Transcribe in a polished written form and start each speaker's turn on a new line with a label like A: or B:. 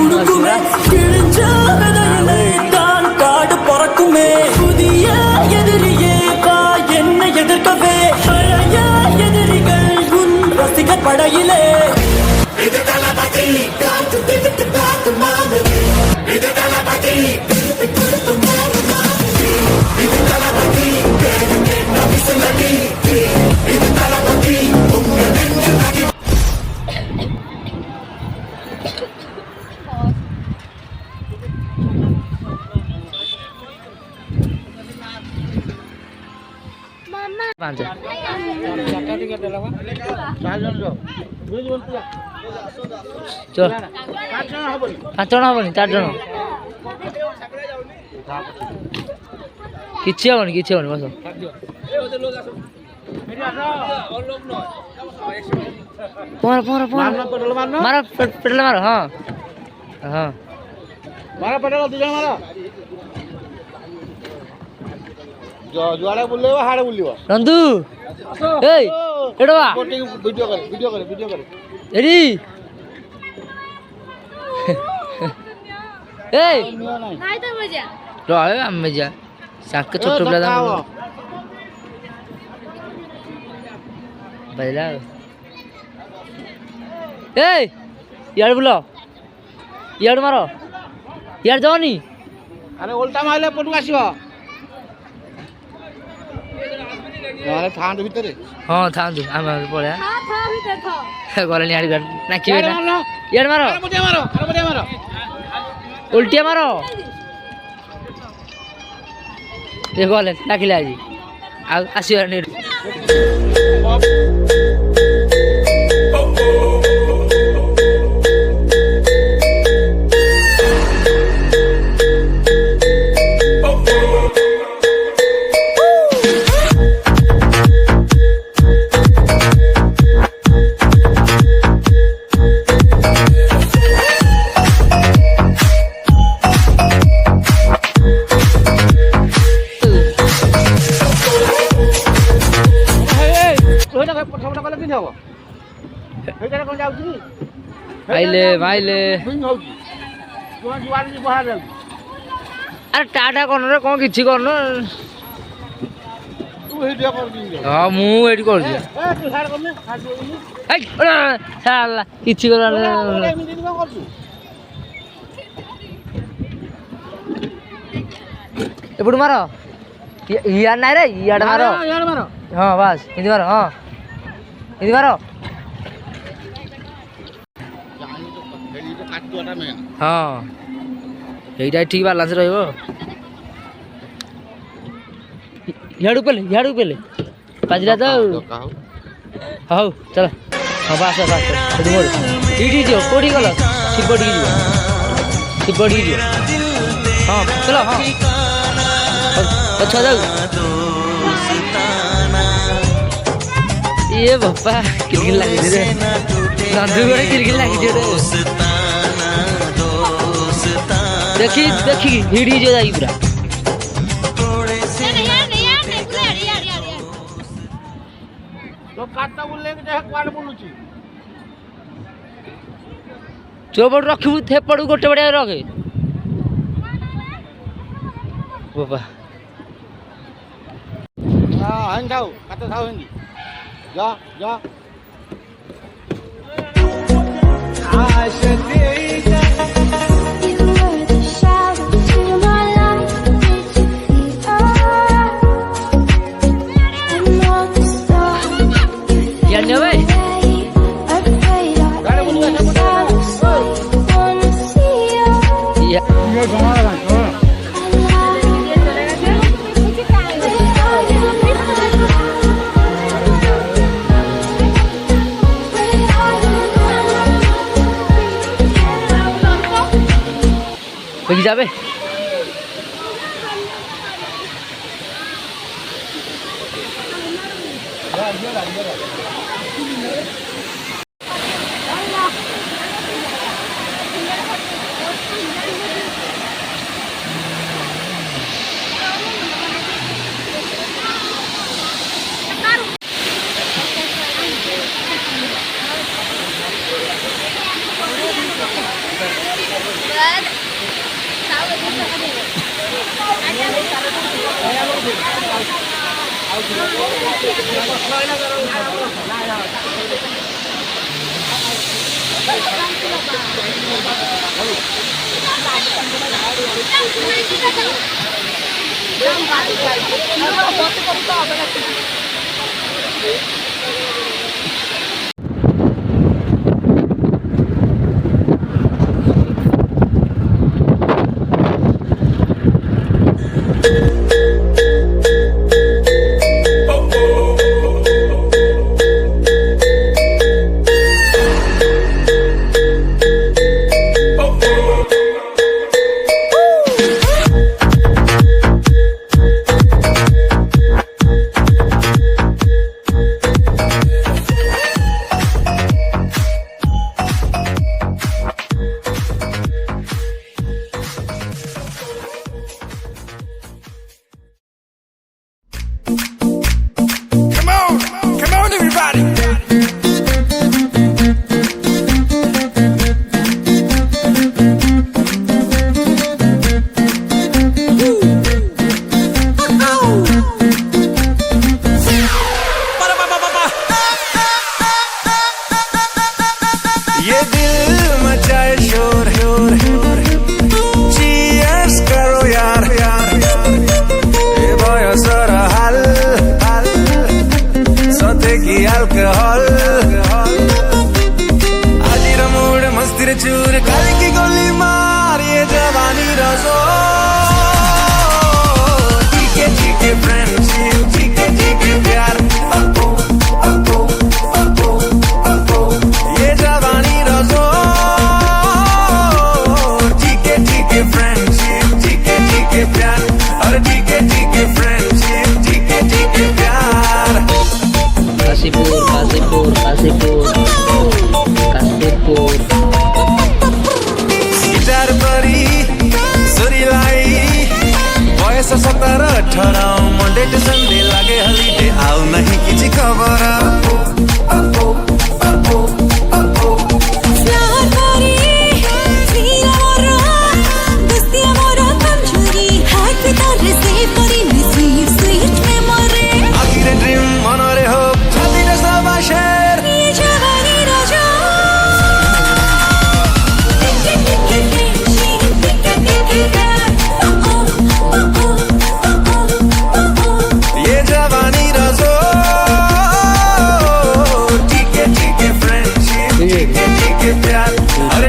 A: குடுக்குமே கிழிஞ்ச விதையிலே தான் காடு பறக்குமே புதிய எதிரியே வா என்னை எதிர்க்கவே பழைய எதிரிகள் உன் ரசிகர் படையிலே இது தளபதி காத்து திட்டு காத்து மாதிரி இது தளபதி திருப்பி கொடுத்து மாறு மாதிரி இது தளபதி கேட்டு கேட்ட விசிலடி இது தளபதி உங்க நெஞ்சு நகி
B: ପାଞ୍ଚ ଜଣ ହବନି 4 ଜଣ କିଛି ହବନି ବସ ମାର ପେଟ୍ରୋଲ ମାର ହଁ
C: ମାର ପେଟ୍ରୋଲ 2 ଜଣ ମାର जुआड़े बुलेव हाड़े बुलिव
B: नंदू एई एडवा
C: वीडियो करे
B: एडी एई
D: नाही तर मजा
B: रो आवे आम्ही जा साक छोटो पिला दा बैला एई यार बुलो यार मारो यार जाओनी
C: अरे उल्टा मारले पटू आसीबो यार थांद भितरे
B: हां थांद आमे पळ्या
D: हा था भीतर था
B: गलनी यार नाकी बेटा यार मारो
C: अरे मुझे मारो
B: उल्टिया मारो ये गले नाकिला जी आसियो ने भाईले अरे टाटा कौन रे कौन किछि करन
C: तू हेडिया कर दी
B: हां मु एडी कर दिया
C: ए तू साड करने साड देनी
B: ए साला किछि कर एपड़ मारो यार नाही रे यार मारो हां बस हिंदी मारो हां हिंदी मारो हाँ यहीटा ठीक बालांस रहिबो याडू पेले पाजला तो हाउ चल हां बास एडी मोड़ इडी जो कोडी गल सिपडी जो हां चलो हां अच्छा जाऊ ये बापा किलकिल लागी रे नंदू गोरे किलकिल लागी रे देखी हिड़ी जो जाई पूरा
D: यार
C: तो काटा बुले के देख क्वाड बुलुची
B: चोपड़ रखिबु थेपड़ गोटे बड़े रखे बाबा
C: हां हन जाओ काटा थाओ हिंदी जा आशिक
B: बगी जाबे
A: Come on, everybody. ये दिल मचाए शोर Cheers करो यार ये बयस र हाल सधैँकी alcohol आजी र मुड मस्ती र चुर काली की गोली मार ये जवानी र जोर ठीके फ्रेंडशिप ठीके प्यार ये जवानी र जोर ठीके फ्रेंडशिप ठीके प्यार और ठीके फ्रेंडशिप ठीके प्यार
B: Kasipur, Kasipur, Kasipur, Kasipur.
A: Guitar परी सुरीलाई बयस 17-18 मंडे टू संडे लागे हलिडे आउ नहीं किछि खबर आखिर ड्रीम मनरे हो छाती रे सभा शेर ये जवानी र जोर ठीके फ्रेंडशिप ठीके प्यार